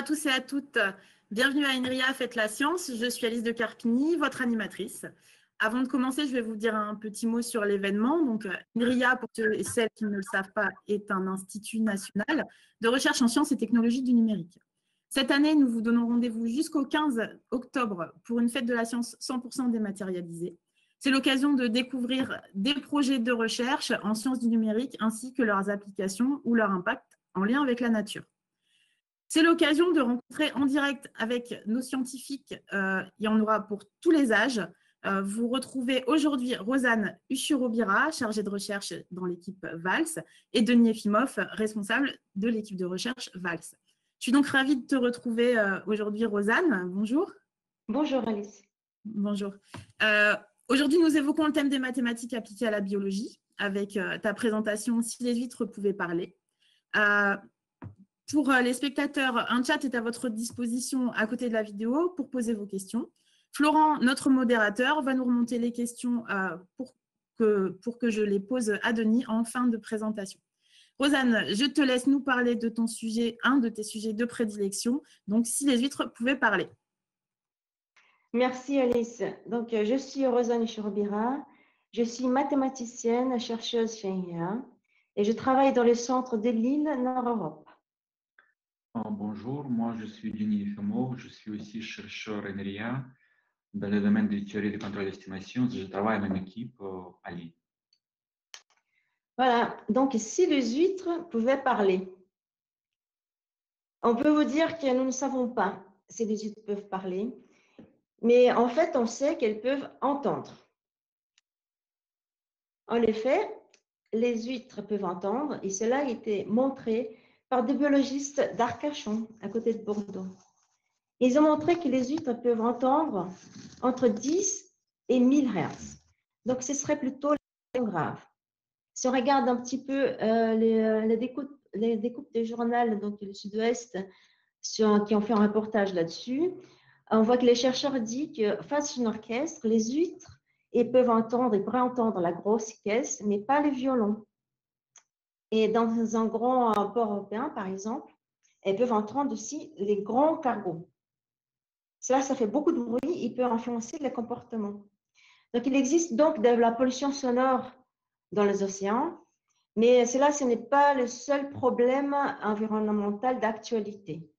tous et à toutes. Bienvenue à INRIA Faites la Science. Je suis Alice de Carpigny, votre animatrice. Avant de commencer, je vais vous dire un petit mot sur l'événement. Donc, INRIA, pour ceux et celles qui ne le savent pas, est un institut national de recherche en sciences et technologies du numérique. Cette année, nous vous donnons rendez-vous jusqu'au 15 octobre pour une fête de la science 100% dématérialisée. C'est l'occasion de découvrir des projets de recherche en sciences du numérique ainsi que leurs applications ou leur impact en lien avec la nature. C'est l'occasion de rencontrer en direct avec nos scientifiques, il y en aura pour tous les âges. Vous retrouvez aujourd'hui Rosanne Ushurobira, chargée de recherche dans l'équipe VALS, et Denis Efimov, responsable de l'équipe de recherche VALS. Je suis donc ravie de te retrouver aujourd'hui, Rosanne. Bonjour. Bonjour Alice. Bonjour. Aujourd'hui, nous évoquons le thème des mathématiques appliquées à la biologie avec ta présentation « Si les huîtres pouvaient parler ». Pour les spectateurs, un chat est à votre disposition à côté de la vidéo pour poser vos questions. Florent, notre modérateur, va nous remonter les questions pour que je les pose à Denis en fin de présentation. Rosanne, je te laisse nous parler de ton sujet, un de tes sujets de prédilection, donc si les huîtres pouvaient parler. Merci Alice. Donc, je suis Rosanne Ushurobira, je suis mathématicienne, chercheuse chez INRIA et je travaille dans le centre de Lille, Nord-Europe. Bonjour, moi je suis Denis Efimov, je suis aussi chercheur INRIA dans le domaine de théorie de contrôle d'estimation. Je travaille dans une équipe à Lille. Voilà, donc si les huîtres pouvaient parler, on peut vous dire que nous ne savons pas si les huîtres peuvent parler, mais en fait, on sait qu'elles peuvent entendre. En effet, les huîtres peuvent entendre et cela a été montré par des biologistes d'Arcachon, à côté de Bordeaux. Ils ont montré que les huîtres peuvent entendre entre 10 et 1000 Hz. Donc, ce serait plutôt grave. Si on regarde un petit peu les découpes des journaux, donc le Sud-Ouest, qui ont fait un reportage là-dessus, on voit que les chercheurs disent que face à un orchestre, les huîtres ils pourraient entendre la grosse caisse, mais pas les violons. Et dans un grand port européen, par exemple, elles peuvent entendre aussi les grands cargos. Cela, ça fait beaucoup de bruit, il peut influencer le comportement. Donc, il existe donc de la pollution sonore dans les océans, mais cela, ce n'est pas le seul problème environnemental d'actualité.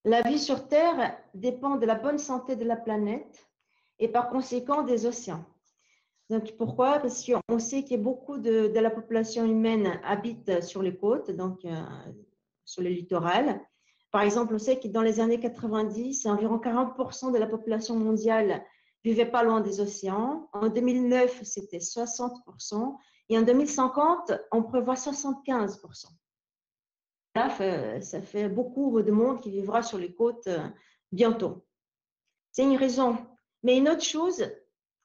La vie sur Terre dépend de la bonne santé de la planète et par conséquent des océans. Donc, pourquoi? Parce qu'on sait que beaucoup de la population humaine habite sur les côtes, donc sur le littoral. Par exemple, on sait que dans les années 90, environ 40% de la population mondiale vivait pas loin des océans. En 2009, c'était 60%. Et en 2050, on prévoit 75%. Ça fait beaucoup de monde qui vivra sur les côtes bientôt. C'est une raison. Mais une autre chose,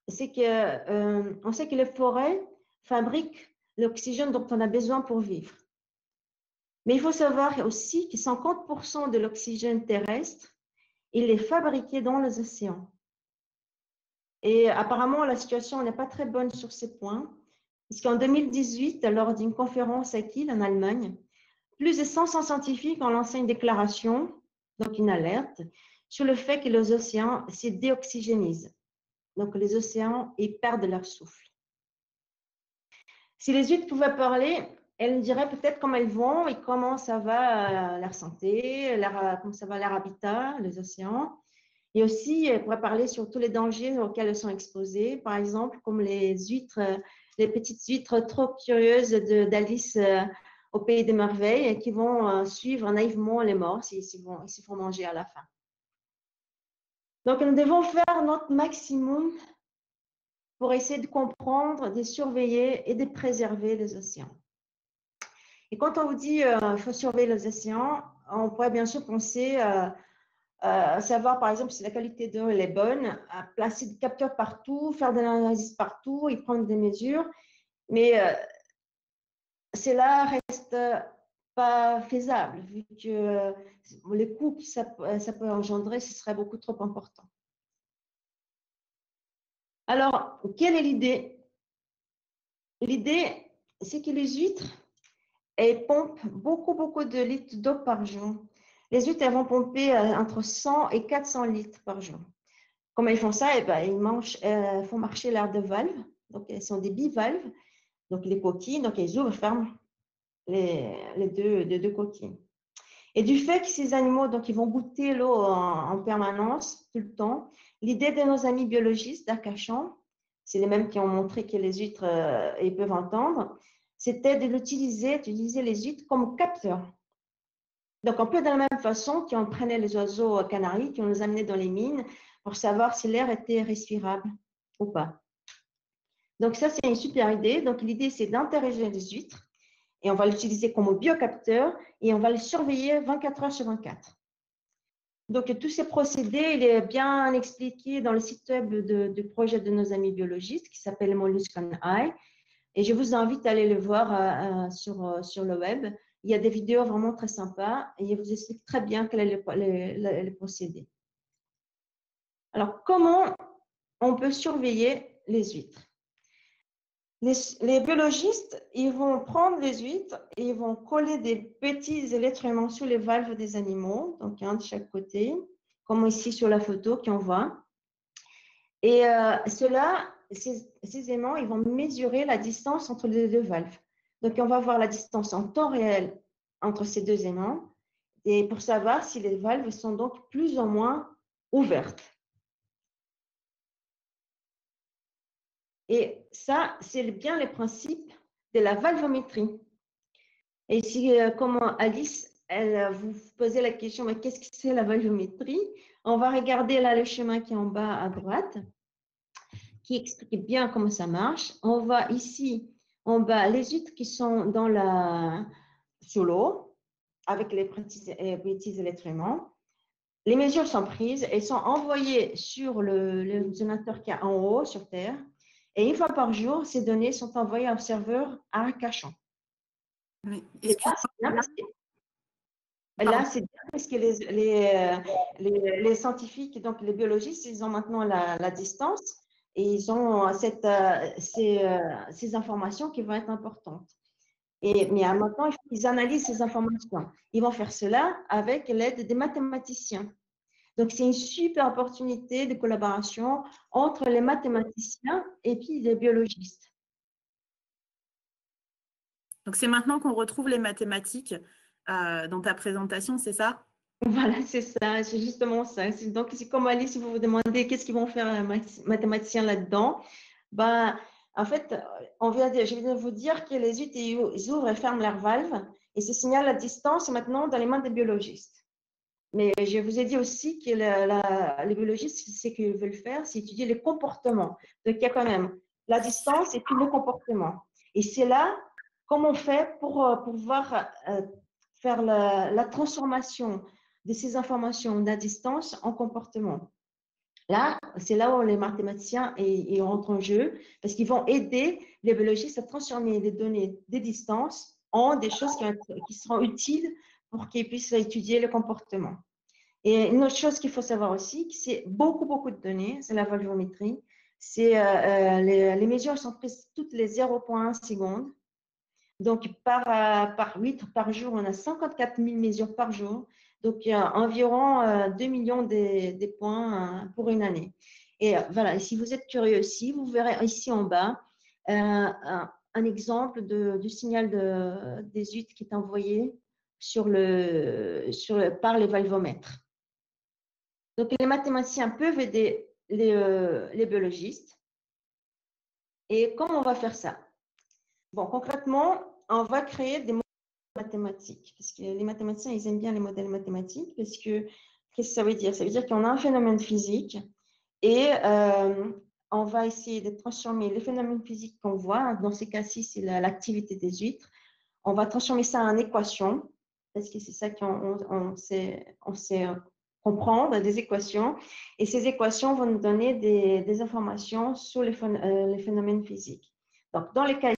c'est que on sait que les forêts fabriquent l'oxygène dont on a besoin pour vivre. Mais il faut savoir aussi que 50% de l'oxygène terrestre, il est fabriqué dans les océans. Et apparemment, la situation n'est pas très bonne sur ces points, puisqu'en 2018, lors d'une conférence à Kiel en Allemagne, plus de 500 scientifiques ont lancé une déclaration, donc une alerte, sur le fait que les océans se déoxygénisent. Donc, les océans, ils perdent leur souffle. Si les huîtres pouvaient parler, elles nous diraient peut-être comment elles vont et comment ça va leur santé, comment ça va leur habitat, les océans. Et aussi, elles pourraient parler sur tous les dangers auxquels elles sont exposées, par exemple, comme les huîtres, les petites huîtres trop curieuses d'Alice au Pays des Merveilles qui vont suivre naïvement les morts s'ils se font manger à la fin. Donc, nous devons faire notre maximum pour essayer de comprendre, de surveiller et de préserver les océans. Et quand on vous dit qu'il faut surveiller les océans, on pourrait bien sûr penser à savoir, par exemple, si la qualité d'eau est bonne, à placer des capteurs partout, faire de l'analyse partout et prendre des mesures. Mais cela reste pas faisable, vu que les coûts que ça peut engendrer, ce serait beaucoup trop important. Alors, quelle est l'idée? L'idée, c'est que les huîtres, elles pompent beaucoup de litres d'eau par jour. Les huîtres, elles vont pomper entre 100 et 400 litres par jour. Comment ils font ça? Eh ben, ils font marcher l'air de valve. Donc, elles sont des bivalves. Donc, les coquilles, donc elles ouvrent et ferment les deux coquilles. Et du fait que ces animaux, donc, ils vont goûter l'eau en permanence, tout le temps, l'idée de nos amis biologistes d'Arcachon, c'est les mêmes qui ont montré que les huîtres, ils peuvent entendre, c'était d'utiliser les huîtres comme capteurs. Donc, un peu de la même façon qu'on prenait les oiseaux canaris, qu'on les amenait dans les mines pour savoir si l'air était respirable ou pas. Donc, ça, c'est une super idée. Donc, l'idée, c'est d'interroger les huîtres et on va l'utiliser comme biocapteur et on va les surveiller 24 heures sur 24. Donc, tous ces procédés, il est bien expliqué dans le site web du projet de nos amis biologistes qui s'appelle Mollusc on Eye. Et je vous invite à aller le voir sur le web. Il y a des vidéos vraiment très sympas et il vous explique très bien quel est le procédé. Alors, comment on peut surveiller les huîtres? Les biologistes, ils vont prendre les huîtres et ils vont coller des petits êtres humains sous les valves des animaux, donc un de chaque côté, comme ici sur la photo qu'on voit. Et ces aimants, ils vont mesurer la distance entre les deux valves. Donc, on va voir la distance en temps réel entre ces deux aimants et pour savoir si les valves sont donc plus ou moins ouvertes. Et ça, c'est bien le principe de la valvométrie. Et si, comme Alice, elle vous posait la question, mais qu'est-ce que c'est la valvométrie? On va regarder là le schéma qui est en bas à droite, qui explique bien comment ça marche. On voit ici, en bas, les huîtres qui sont sous l'eau, avec les petits êtres humains. Les mesures sont prises et sont envoyées sur le zonateur qui est en haut, sur Terre. Et une fois par jour, ces données sont envoyées au serveur à Arcachon. Mais là, c'est bien parce que les scientifiques, donc les biologistes, ils ont maintenant la distance et ils ont ces informations qui vont être importantes. Mais maintenant, il faut qu'ils analysent ces informations. Ils vont faire cela avec l'aide des mathématiciens. Donc, c'est une super opportunité de collaboration entre les mathématiciens et puis les biologistes. Donc, c'est maintenant qu'on retrouve les mathématiques dans ta présentation, c'est ça? Voilà, c'est ça, c'est justement ça. Donc, c'est comme Alice, si vous vous demandez qu'est-ce qu'ils vont faire les mathématiciens là-dedans, ben, en fait, je viens de vous dire que les huîtres, ils ouvrent et ferment leurs valves et ce signal à distance est maintenant dans les mains des biologistes. Mais je vous ai dit aussi que les biologistes, ce qu'ils veulent faire, c'est étudier les comportements. Donc, il y a quand même la distance et puis le comportement. Et c'est là comment on fait pour pouvoir faire la transformation de ces informations de distance en comportement. Là, c'est là où les mathématiciens ils rentrent en jeu parce qu'ils vont aider les biologistes à transformer les données des distances en des choses qui seront utiles pour qu'ils puissent étudier le comportement. Et une autre chose qu'il faut savoir aussi, c'est beaucoup de données, c'est la valvométrie. Les mesures sont prises toutes les 0,1 secondes. Donc, par 8 par jour, on a 54 000 mesures par jour. Donc, il y a environ 2 millions des points pour une année. Et voilà, et si vous êtes curieux aussi, vous verrez ici en bas un exemple du signal des huîtres qui est envoyé par les valvomètres. Donc, les mathématiciens peuvent aider les biologistes. Et comment on va faire ça? Bon, concrètement, on va créer des modèles mathématiques. Parce que les mathématiciens, ils aiment bien les modèles mathématiques. Parce que, qu'est-ce que ça veut dire? Ça veut dire qu'on a un phénomène physique et on va essayer de transformer les phénomènes physiques qu'on voit. Dans ces cas-ci, c'est l'activité des huîtres. On va transformer ça en équation. Parce que c'est ça qu'on sait comprendre, des équations. Et ces équations vont nous donner des informations sur les phénomènes physiques. Donc, dans les cas,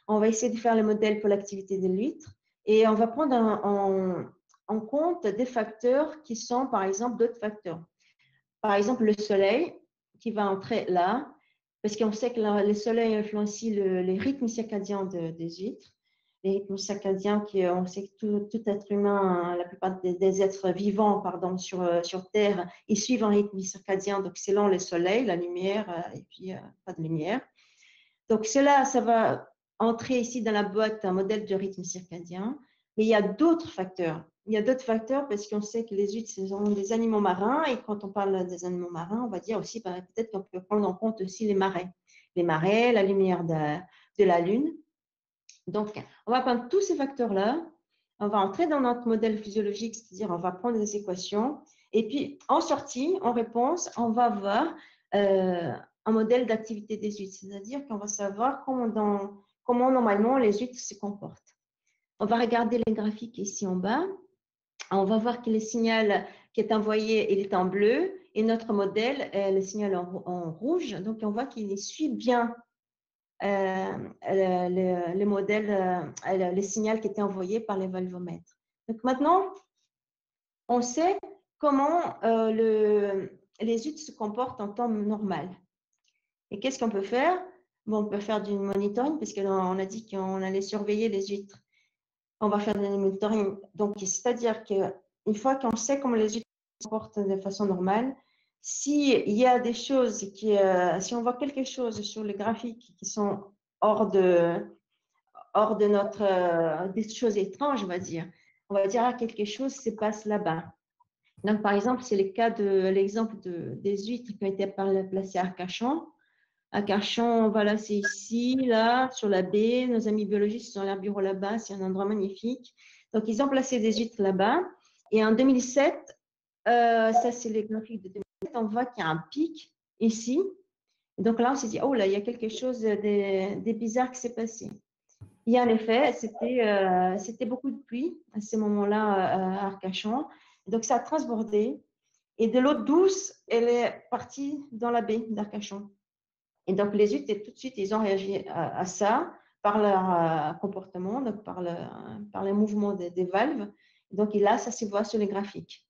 on va essayer de faire le modèle pour l'activité de l'huître et on va prendre en compte des facteurs qui sont, par exemple, d'autres facteurs. Par exemple, le soleil qui va entrer là, parce qu'on sait que le soleil influencie les rythmes circadiens des huîtres. les rythmes circadiens, on sait que tout être humain, la plupart des êtres vivants, pardon, sur Terre, ils suivent un rythme circadien, donc selon le soleil, la lumière, et puis pas de lumière. Donc cela, ça va entrer ici dans la boîte un modèle de rythme circadien, mais il y a d'autres facteurs. Il y a d'autres facteurs parce qu'on sait que les huîtres, ce sont des animaux marins, et quand on parle des animaux marins, on va dire aussi, peut-être qu'on peut prendre en compte aussi les marais. Les marais, la lumière de la Lune. Donc, on va prendre tous ces facteurs-là, on va entrer dans notre modèle physiologique, c'est-à-dire on va prendre des équations, et puis en sortie, en réponse, on va avoir un modèle d'activité des huîtres, c'est-à-dire qu'on va savoir comment normalement les huîtres se comportent. On va regarder les graphiques ici en bas. On va voir que le signal qui est envoyé, il est en bleu, et notre modèle, le signal en rouge. Donc, on voit qu'il suit bien le modèle, le signal qui était envoyé par les valvomètres. Donc maintenant, on sait comment les huîtres se comportent en temps normal. Et qu'est-ce qu'on peut faire? Bon, on peut faire du monitoring, parce qu'on a dit qu'on allait surveiller les huîtres. On va faire du monitoring. Donc, c'est-à-dire qu'une fois qu'on sait comment les huîtres se comportent de façon normale, s'il y a des choses si on voit quelque chose sur les graphiques qui sont hors de des choses étranges, on va dire, quelque chose se passe là-bas. Donc, par exemple, c'est le cas de l'exemple des huîtres qui ont été placées à Arcachon. Arcachon, voilà, c'est ici, là, sur la baie. Nos amis biologistes ont leur bureau là-bas. C'est un endroit magnifique. Donc, ils ont placé des huîtres là-bas. Et en 2007, ça, c'est les graphiques de 2007, on voit qu'il y a un pic ici. Et donc là, on s'est dit, oh là, il y a quelque chose de bizarre qui s'est passé. Et en effet, c'était beaucoup de pluie à ce moment-là à Arcachon. Donc, ça a transbordé. Et de l'eau douce, elle est partie dans la baie d'Arcachon. Et donc, les huîtres, tout de suite, ils ont réagi à ça par leur comportement, donc par le mouvement des valves. Donc, et là, ça se voit sur les graphiques.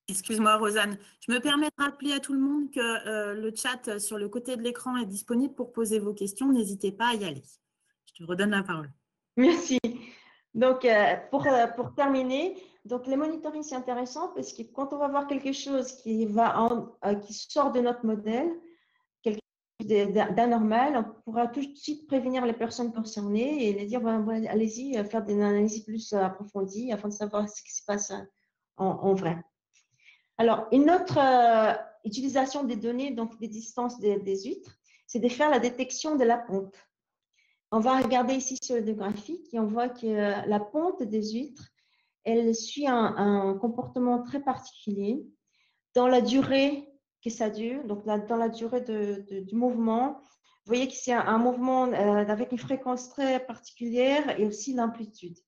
Excuse-moi, Rosanne. Je me permets de rappeler à tout le monde que le chat sur le côté de l'écran est disponible pour poser vos questions. N'hésitez pas à y aller. Je te redonne la parole. Merci. Donc, pour terminer, donc les monitorings, c'est intéressant parce que quand on va voir quelque chose qui sort de notre modèle, quelque chose d'anormal, on pourra tout de suite prévenir les personnes concernées et les dire, allez-y, faire des analyses plus approfondies afin de savoir ce qui se passe en vrai. Alors, une autre utilisation des données, donc des distances des huîtres, c'est de faire la détection de la ponte. On va regarder ici sur le graphique et on voit que la ponte des huîtres, elle suit un comportement très particulier dans la durée que ça dure, donc dans la durée du mouvement. Vous voyez que c'est un mouvement avec une fréquence très particulière et aussi l'amplitude.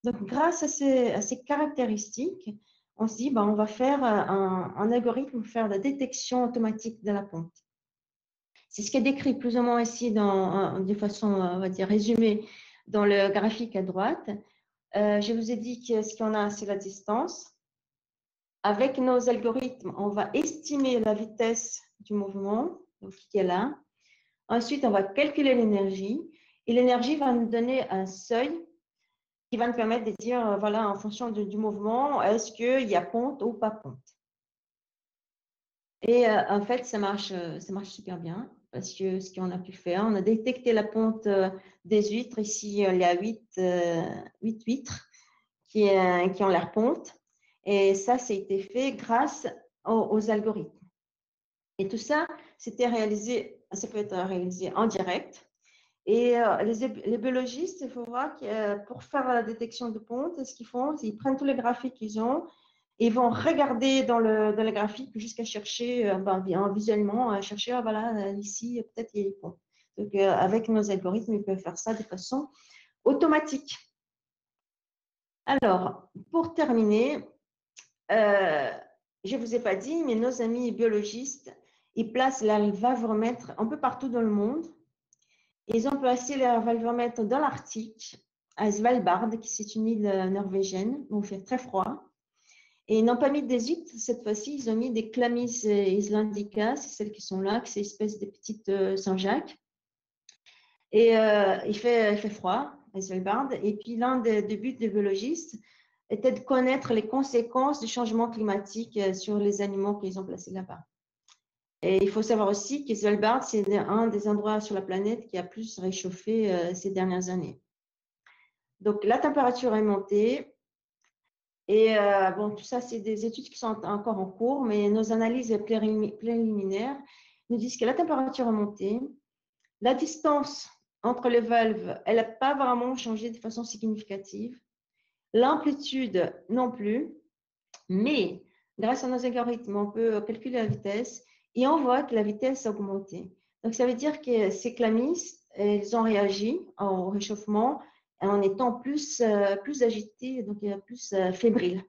Donc, grâce à ces caractéristiques, on se dit, on va faire un algorithme pour faire la détection automatique de la ponte. C'est ce qui est décrit plus ou moins ici de façon, on va dire, résumée dans le graphique à droite. Je vous ai dit que ce qu'on a, c'est la distance. Avec nos algorithmes, on va estimer la vitesse du mouvement, donc qui est là. Ensuite, on va calculer l'énergie. Et l'énergie va nous donner un seuil qui va nous permettre de dire, voilà, en fonction du mouvement, est-ce qu'il y a ponte ou pas ponte. Et en fait, ça marche super bien parce que ce qu'on a pu faire, on a détecté la ponte des huîtres. Ici, il y a 8 huîtres qui ont leur ponte. Et ça a été fait grâce aux algorithmes. Et tout ça, ça peut être réalisé en direct. Et les biologistes, il faut voir que pour faire la détection de ponte, ce qu'ils font, c'est qu'ils prennent tous les graphiques qu'ils ont, et ils vont regarder dans le graphique jusqu'à chercher, visuellement, chercher, voilà, ici, peut-être il y a des ponts. Donc, avec nos algorithmes, ils peuvent faire ça de façon automatique. Alors, pour terminer, je ne vous ai pas dit, mais nos amis biologistes, ils placent les valvomètres un peu partout dans le monde. Ils ont placé les valvomètres dans l'Arctique, à Svalbard, qui c'est une île norvégienne où il fait très froid. Et ils n'ont pas mis des huîtres cette fois-ci, ils ont mis des Chlamys islandica, c'est celles qui sont là, c'est une espèce de petites Saint-Jacques. Et il fait froid. à Svalbard. Et puis, l'un des buts des biologistes était de connaître les conséquences du changement climatique sur les animaux qu'ils ont placés là-bas. Et il faut savoir aussi que Svalbard, c'est un des endroits sur la planète qui a plus réchauffé ces dernières années. Donc, la température est montée. Et bon, tout ça, c'est des études qui sont encore en cours, mais nos analyses préliminaires nous disent que la température est montée. La distance entre les valves, elle n'a pas vraiment changé de façon significative. L'amplitude non plus, mais grâce à nos algorithmes, on peut calculer la vitesse et on voit que la vitesse a augmenté. Donc, ça veut dire que ces clamis, ils ont réagi au réchauffement en étant plus agités, donc plus fébriles.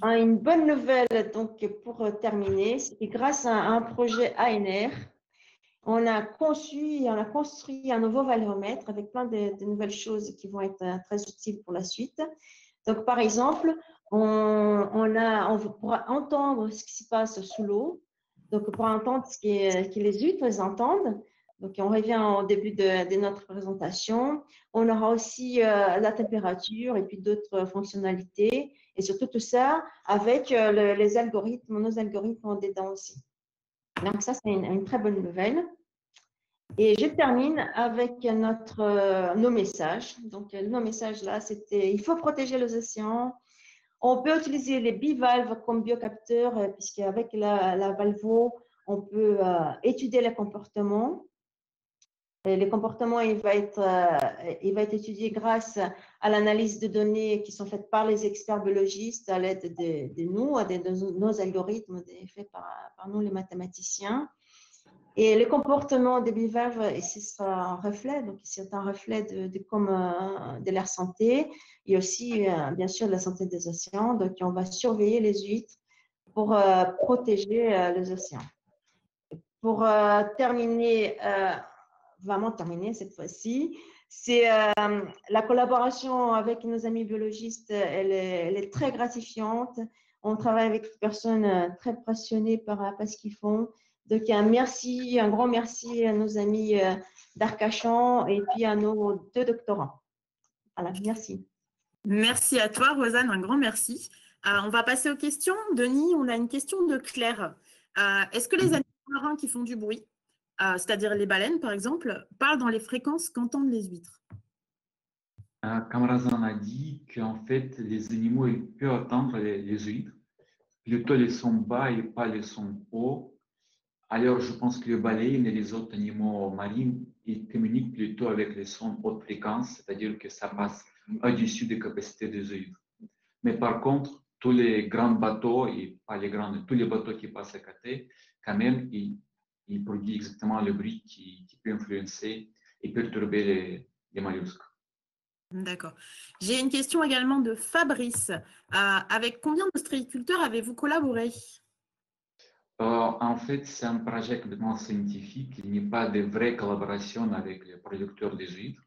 Une bonne nouvelle, donc, pour terminer, c'est que grâce à un projet ANR, on a conçu et on a construit un nouveau valéromètre avec plein de nouvelles choses qui vont être très utiles pour la suite. Donc, par exemple, on pourra entendre ce qui se passe sous l'eau, donc pour entendre ce que les huîtres entendent. Donc, on revient au début de notre présentation. On aura aussi la température et puis d'autres fonctionnalités. Et surtout tout ça avec les algorithmes, nos algorithmes en dedans aussi. Donc, ça, c'est une très bonne nouvelle. Et je termine avec nos messages. Donc, nos messages là, c'était il faut protéger les océans. On peut utiliser les bivalves comme biocapteurs, puisqu'avec la valvo, on peut étudier les comportements. Et les comportements, il va être étudié grâce à l'analyse de données qui sont faites par les experts biologistes à l'aide de nous, de nos algorithmes faits par nous, les mathématiciens. Et le comportement des bivalves, ce sera un reflet, donc c'est un reflet de leur santé et aussi, bien sûr, de la santé des océans. Donc, on va surveiller les huîtres pour protéger les océans. Pour terminer, vraiment terminer cette fois-ci, c'est la collaboration avec nos amis biologistes, elle est très gratifiante. On travaille avec des personnes très passionnées par ce qu'ils font. Donc, un grand merci à nos amis d'Arcachon et puis à nos 2 doctorants. Voilà, merci. Merci à toi, Rosanne, un grand merci. On va passer aux questions. Denis, on a une question de Claire. Est-ce que les animaux marins qui font du bruit, c'est-à-dire les baleines par exemple, parlent dans les fréquences qu'entendent les huîtres? Comme Razan a dit, qu'en fait, les animaux ils peuvent entendre les huîtres, plutôt les sons bas et pas les sons hauts. Alors, je pense que les baleines et les autres animaux marins, ils communiquent plutôt avec les sons haute fréquence, c'est-à-dire que ça passe au-dessus des capacités des huîtres. Mais par contre, tous les grands bateaux, et pas les grands, tous les bateaux qui passent à côté, quand même, ils produisent exactement le bruit qui peut influencer et perturber les mollusques. D'accord. J'ai une question également de Fabrice. Avec combien d'ostréiculteurs avez-vous collaboré? En fait, c'est un projet complètement scientifique. Il n'y a pas de vraie collaboration avec les producteurs des huîtres,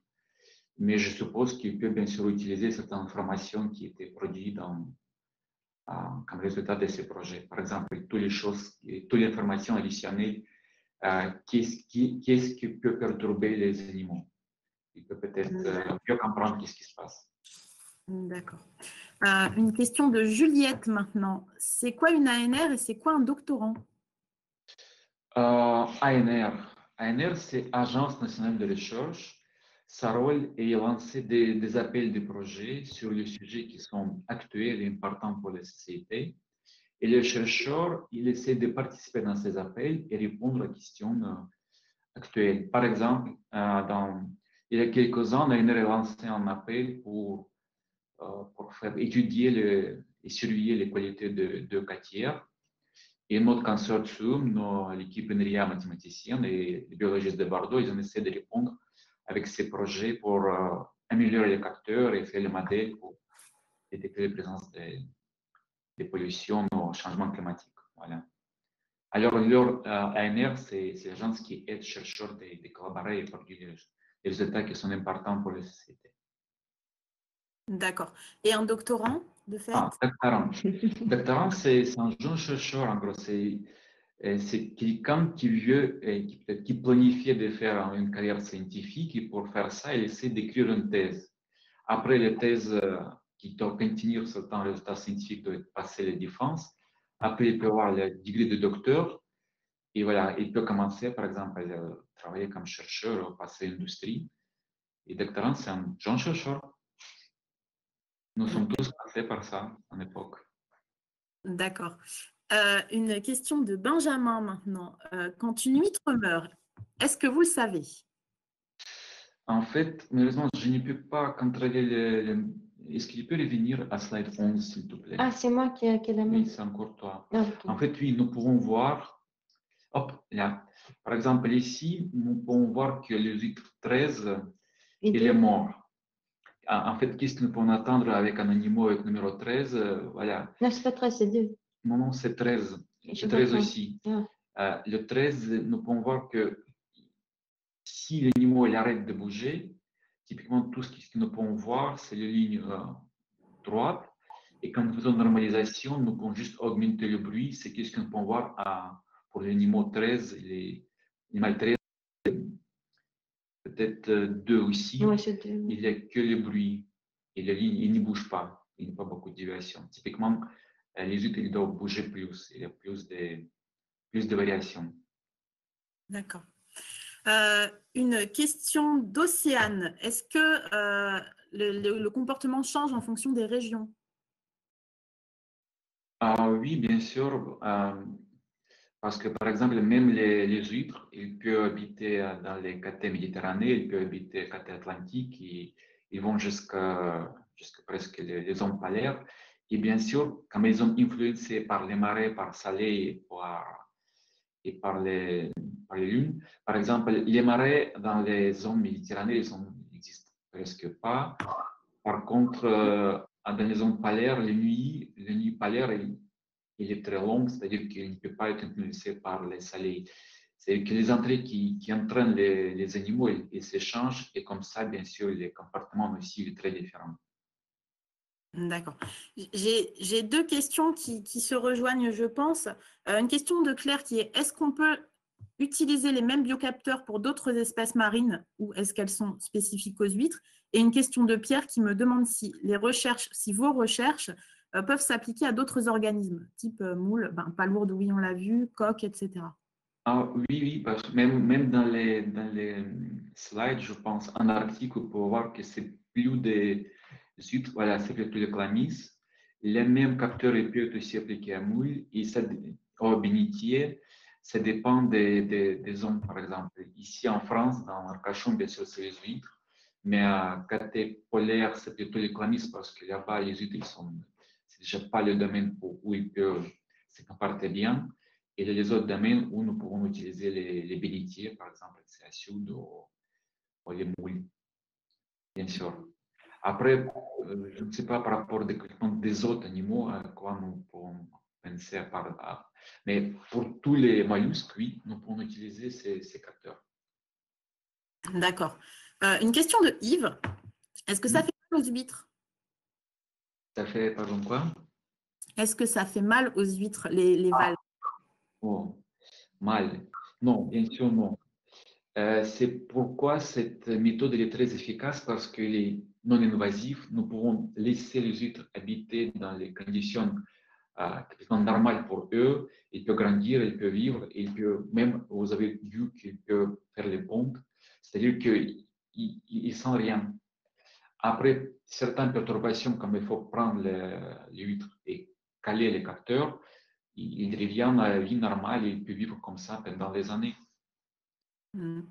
mais je suppose qu'il peut bien sûr utiliser certaines informations qui étaient produites comme résultat de ces projets. Par exemple, toutes les informations additionnelles, qu'est-ce qui peut perturber les animaux. Il peut peut-être mieux comprendre ce qui se passe. D'accord. Une question de Juliette maintenant. C'est quoi une ANR et c'est quoi un doctorant? ANR, c'est Agence nationale de recherche. Sa rôle est de lancer des appels de projets sur les sujets qui sont actuels et importants pour la société. Et le chercheur, il essaie de participer dans ces appels et répondre aux questions actuelles. Par exemple, il y a quelques ans, ANR a lancé un appel pour faire étudier et surveiller les qualités de côtières. Et notre consortium, l'équipe NRIA mathématicienne et les biologistes de Bordeaux, ils ont essayé de répondre avec ces projets pour améliorer les capteurs et faire les modèles pour détecter la présence des pollutions ou changements climatiques. Voilà. Alors, leur ANR, c'est l'agence qui aide les chercheurs de collaborer et produire des résultats qui sont importants pour la société. D'accord. Et un doctorant, de fait? Doctorant. Doctorant, c'est un jeune chercheur, en gros. C'est quelqu'un qui veut, et qui planifiait de faire une carrière scientifique et pour faire ça, il essaie d'écrire une thèse. Après la thèse qui doit continuer sur un résultat scientifique, doit passer les défenses. Après, il peut avoir le degré de docteur et voilà, il peut commencer, par exemple, à travailler comme chercheur ou passer à l'industrie. Et doctorant, c'est un jeune chercheur. Nous sommes tous passés par ça en époque. D'accord. Une question de Benjamin maintenant. Quand une huître meurt, est-ce que vous le savez? En fait, malheureusement, je ne peux pas contrôler Est-ce qu'il peut revenir à slide 11, s'il te plaît? Ah, c'est moi qui ai la main. Oui, c'est encore toi. Ah, ok. En fait, oui, nous pouvons voir. Hop, là. Par exemple, ici, nous pouvons voir que le litre 13, Et il est deux. mort. En fait, qu'est-ce que nous pouvons attendre avec un animal avec numéro 13? Voilà. Non, c'est pas 13, c'est 2. Non, non, c'est 13. Je C'est vois 13 pas. aussi. Ah. Le 13, nous pouvons voir que si l'animal il arrête de bouger, typiquement tout ce que nous pouvons voir, c'est les lignes droites. Et quand nous faisons normalisation, nous pouvons juste augmenter le bruit. C'est ce que nous pouvons voir pour l'animal 13. L'animal 13, peut-être 2 aussi. Ouais, c'est 2. Il n'y a que le bruit. Et la ligne, il ne bouge pas. Il n'y a pas beaucoup de déviation. Typiquement, les huîtres, ils doivent bouger plus. Il y a plus de variations. D'accord. Une question d'Océane. Est-ce que le comportement change en fonction des régions? Ah oui, bien sûr. Parce que, par exemple, même les huîtres, ils peuvent habiter dans les côtés méditerranéens, ils peuvent habiter côté atlantique, et ils vont jusqu'à presque les zones polaires. Et bien sûr, comme ils sont influencés par les marées, par soleil et par les lunes, par exemple, les marées dans les zones méditerranéennes, ils n'existent presque pas. Par contre, dans les zones polaires, les nuits polaires, il est très long, c'est-à-dire qu'il ne peut pas être influencé par les soleils. C'est que les entrées qui entraînent les animaux, ils s'échangent et comme ça, bien sûr, les comportements aussi sont très différents. D'accord. J'ai deux questions qui se rejoignent, je pense. Une question de Claire qui est, est-ce qu'on peut utiliser les mêmes biocapteurs pour d'autres espèces marines ou est-ce qu'elles sont spécifiques aux huîtres? Et une question de Pierre qui me demande si vos recherches peuvent s'appliquer à d'autres organismes, type moule, palourde, oui, on l'a vu, coque, etc. Ah, oui, oui, parce que même dans les slides, je pense, en Arctique, on peut voir que c'est plus des huîtres, voilà, c'est plutôt les chlamys. Les mêmes capteurs ils peuvent aussi appliquer à moules et ça, au bénitier, ça dépend des zones, par exemple. Ici en France, dans Arcachon, bien sûr, c'est les huîtres, mais à côté polaire, c'est plutôt les chlamys parce que là-bas, les huîtres, c'est déjà pas le domaine où ils peuvent se comporter bien. Et les autres domaines où nous pouvons utiliser les bénitiers, par exemple, c'est à sud ou les moules, bien sûr. Après, je ne sais pas par rapport des autres animaux à quoi nous pouvons penser mais pour tous les mollusques, oui, nous pouvons utiliser ces capteurs. D'accord. Une question de Yves. Est-ce que ça fait mal aux huîtres? Ça fait, pardon, quoi? Est-ce que ça fait mal aux huîtres, les valves? Oh, mal. Non, bien sûr, non. C'est pourquoi cette méthode est très efficace parce qu'elle est non invasive. Nous pouvons laisser les huîtres habiter dans les conditions complètement normales pour eux. Ils peuvent grandir, ils peuvent vivre, ils peuvent, même, vous avez vu qu'ils peuvent faire les pompes, c'est-à-dire qu'ils ne sentent rien. Après certaines perturbations, comme il faut prendre les huîtres et caler les capteurs, ils reviennent à la vie normale et ils peuvent vivre comme ça pendant des années. Hmm.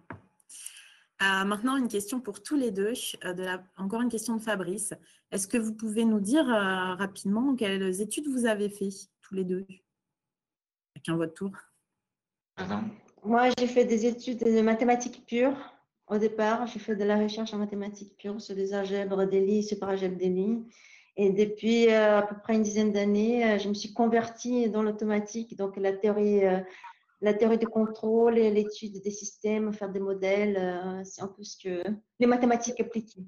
Maintenant, une question pour tous les deux. Encore une question de Fabrice. Est-ce que vous pouvez nous dire rapidement quelles études vous avez fait, tous les deux? Chacun votre tour. Pardon? Moi, j'ai fait des études de mathématiques pures. Au départ, j'ai fait de la recherche en mathématiques pures sur des algèbres Délis, superalgèbres Délis. Et depuis à peu près une dizaine d'années, je me suis convertie dans l'automatique, donc la théorie de contrôle et l'étude des systèmes, faire des modèles, c'est un peu ce que les mathématiques appliquées.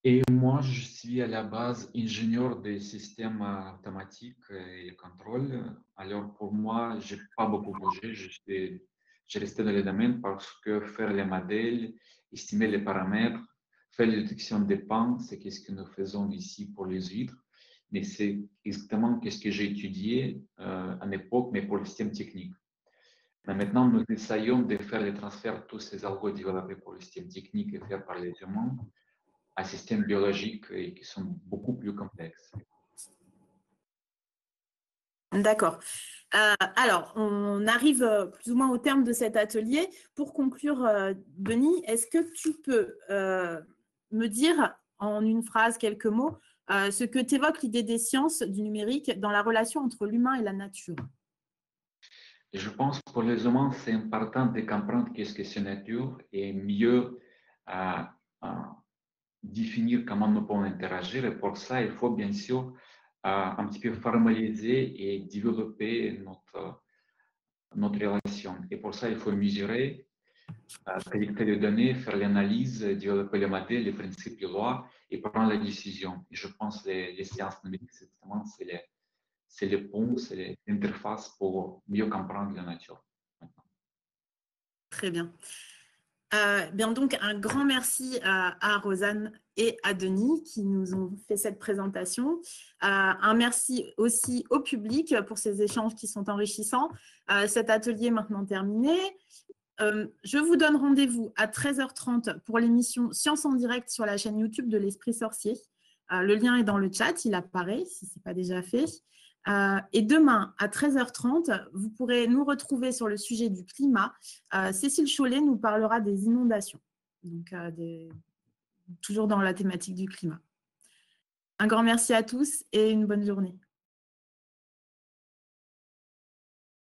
Et moi, je suis à la base ingénieur des systèmes automatiques et contrôle. Alors, pour moi, je n'ai pas beaucoup bougé. J'ai resté dans le domaine parce que faire les modèles, estimer les paramètres, faire la détection des pannes, c'est ce que nous faisons ici pour les huîtres. Mais c'est exactement ce que j'ai étudié à l'époque, mais pour le système technique. Mais maintenant, nous essayons de faire les transferts de tous ces algos développés pour le système technique et faire par les humains à systèmes biologiques et qui sont beaucoup plus complexes. D'accord. Alors, on arrive plus ou moins au terme de cet atelier. Pour conclure, Denis, est-ce que tu peux me dire en une phrase, quelques mots, ce que t'évoque l'idée des sciences du numérique dans la relation entre l'humain et la nature? Et je pense que pour les humains, c'est important de comprendre qu'est-ce que c'est nature et mieux définir comment nous pouvons interagir. Et pour ça, il faut bien sûr un petit peu formaliser et développer notre relation. Et pour ça, il faut mesurer, collecter les données, faire l'analyse, développer les modèles, les principes, les lois et prendre la décision. Et je pense que les sciences numériques, c'est le pont, c'est l'interface pour mieux comprendre la nature. Très bien. Bien donc, un grand merci à Rosanne et à Denis qui nous ont fait cette présentation. Un merci aussi au public pour ces échanges qui sont enrichissants. Cet atelier est maintenant terminé. Je vous donne rendez-vous à 13h30 pour l'émission Science en direct sur la chaîne YouTube de l'Esprit Sorcier. Le lien est dans le chat, il apparaît si ce n'est pas déjà fait. Et demain, à 13h30, vous pourrez nous retrouver sur le sujet du climat. Cécile Chollet nous parlera des inondations, donc toujours dans la thématique du climat. Un grand merci à tous et une bonne journée.